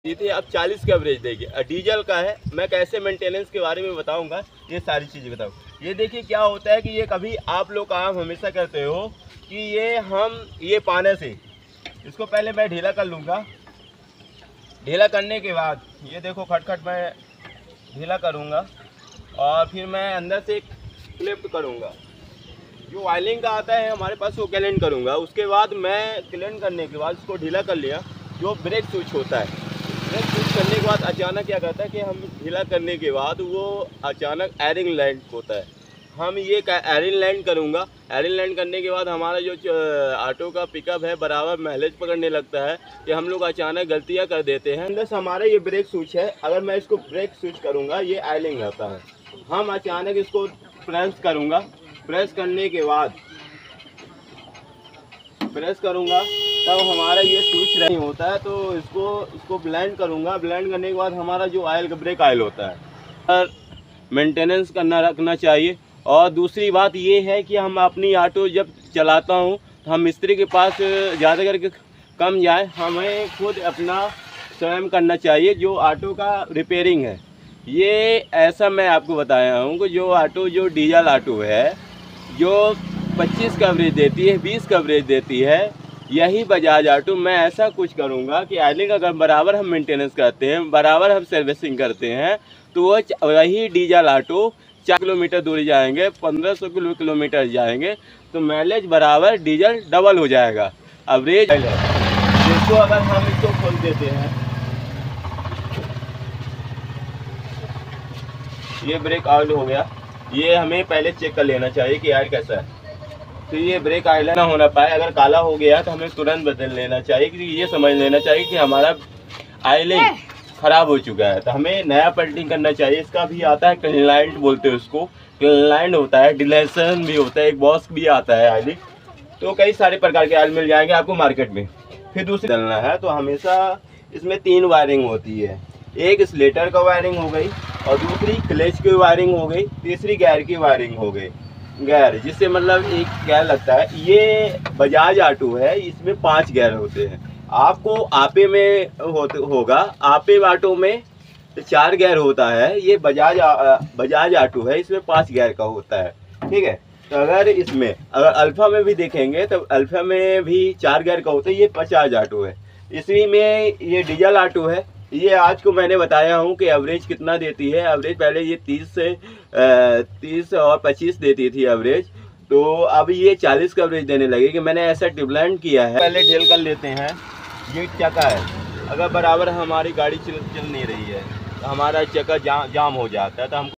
ये थी अब 40 का एवरेज देगी। डीजल का है, मैं कैसे मेंटेनेंस के बारे में बताऊंगा, ये सारी चीज़ें बताऊँ। ये देखिए क्या होता है कि ये कभी आप लोग काम हमेशा करते हो कि ये पाने से इसको पहले मैं ढीला कर लूँगा। ढीला करने के बाद ये देखो खटखट मैं ढीला करूँगा और फिर मैं अंदर से क्लिप करूँगा। जो वायलिंग का आता है हमारे पास वो क्लीन करूँगा। उसके बाद मैं क्लीन करने के बाद उसको ढीला कर लिया। जो ब्रेक स्विच होता है, ब्रेक स्विच करने के बाद अचानक क्या करता है कि हम ढीला करने के बाद वो अचानक एयरिंग लैंड होता है। हम ये एयरिंग लैंड करूँगा। एयरिंग लैंड करने के बाद हमारा जो ऑटो का पिकअप है बराबर माइलेज पकड़ने लगता है कि हम लोग अचानक गलतियाँ कर देते हैं। अंदर से हमारा ये ब्रेक स्विच है, अगर मैं इसको ब्रेक स्विच करूँगा ये आइलिंग रहता है। हम अचानक इसको प्रेस करूँगा। प्रेस करने के बाद प्रेस करूँगा तब हमारा ये स्विच नहीं होता है, तो इसको ब्लेंड करूँगा। ब्लेंड करने के बाद हमारा जो ऑयल का ब्रेक ऑयल होता है मेंटेनेंस करना रखना चाहिए। और दूसरी बात ये है कि हम अपनी ऑटो जब चलाता हूँ तो हम मिस्त्री के पास ज़्यादा करके कम जाए, हमें खुद अपना स्वयं करना चाहिए। जो ऑटो का रिपेयरिंग है ये ऐसा मैं आपको बताया हूँ कि जो डीजल ऑटो है जो 25 कवरेज देती है, 20 कवरेज देती है, यही बजाज ऑटो मैं ऐसा कुछ करूँगा कि आइलिंग अगर बराबर हम मेंटेनेंस करते हैं, बराबर हम सर्विसिंग करते हैं, तो वही डीजल ऑटो 4 किलोमीटर दूरी जाएंगे, 1500 किलोमीटर जाएंगे, तो माइलेज बराबर डीजल डबल हो जाएगा। एवरेज इसको अगर हम इसको खोल देते हैं, ये ब्रेक ऑयल हो गया। ये हमें पहले चेक कर लेना चाहिए कि ऑयल कैसा है। तो ये ब्रेक ऑयल ना होना पाए, अगर काला हो गया तो हमें तुरंत बदल लेना चाहिए। क्योंकि ये समझ लेना चाहिए कि हमारा ऑयलिंग ख़राब हो चुका है, तो हमें नया पल्टिंग करना चाहिए। इसका भी आता है क्लीनलाइट बोलते हैं उसको, क्लीनलाइट होता है, डिलेशन भी होता है, एक बॉस भी आता है ऑयलिंग। तो कई सारे प्रकार के ऑयल मिल जाएंगे आपको मार्केट में। फिर दूसरी डालना है तो हमेशा इसमें 3 वायरिंग होती है। एक स्लेटर का वायरिंग हो गई, और दूसरी क्लच की वायरिंग हो गई, तीसरी गियर की वायरिंग हो गई। गियर जिससे मतलब एक गियर लगता है। ये बजाज ऑटो है, इसमें 5 गियर होते हैं। आपको आपे में होगा, आपे ऑटो में 4 गियर होता है। ये बजाज ऑटो है, इसमें 5 गियर का होता है। ठीक है, तो अगर अल्फा में भी देखेंगे तो अल्फा में भी 4 गियर का होता है। ये 50 ऑटो है। इसी में ये डीजल ऑटो है। ये आज को मैंने बताया हूँ कि एवरेज कितना देती है। एवरेज पहले ये 30 और 25 देती थी एवरेज, तो अब ये 40 का एवरेज देने लगी। कि मैंने ऐसा डिप्लैंड किया है। पहले ढील कर लेते हैं। ये चक्का है, अगर बराबर हमारी गाड़ी चल नहीं रही है तो हमारा चक्का जाम हो जाता है, तो हम